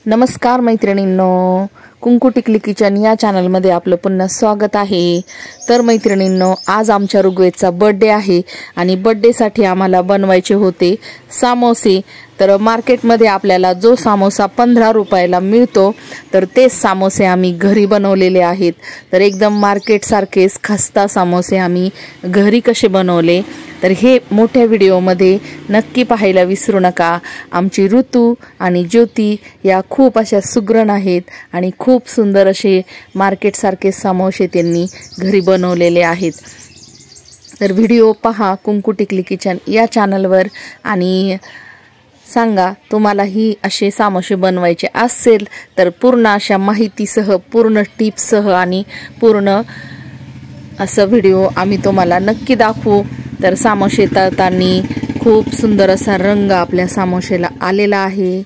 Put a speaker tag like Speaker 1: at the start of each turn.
Speaker 1: नमस्कार मैत्रिणींनो, कुंकू टिकली किचन या चॅनलमध्ये आपलं पुन्हा स्वागत आहे। तर मैत्रिणींनो, आज आमच्या ऋग्वेदचा बर्थडे आहे आणि बर्थडेसाठी आम्हाला बनवायचे होते समोसे। तर मार्केटमध्ये आपल्याला जो समोसा 15 रुपयाला मिळतो तर तेच समोसे आम्ही घरी बनवलेले आहेत। तर एकदम मार्केट सारखेच खस्ता समोसे आम्ही घरी कसे बनवले तर हे मोठ्या व्हिडिओमध्ये नक्की पाहायला विसरू नका। आमची ऋतू आणि ज्योती या खूप अशा सुगरण आहेत आणि खूप सुंदर असे मार्केट सारखे समोसे त्यांनी घरी बनवलेले आहेत। तर व्हिडिओ पहा कुंकू टिकली किचन या चॅनलवर आणि सांगा तुम्हाला ही असे समोसे बनवायचे असेल तर पूर्ण अशा माहितीसह, पूर्ण टिप्ससह आणि पूर्ण असं व्हिडिओ आम्ही तुम्हाला नक्की दाखवू। तर समोसे तळताना खूप सुंदर असा रंग आपल्या समोसेला आलेला आहे।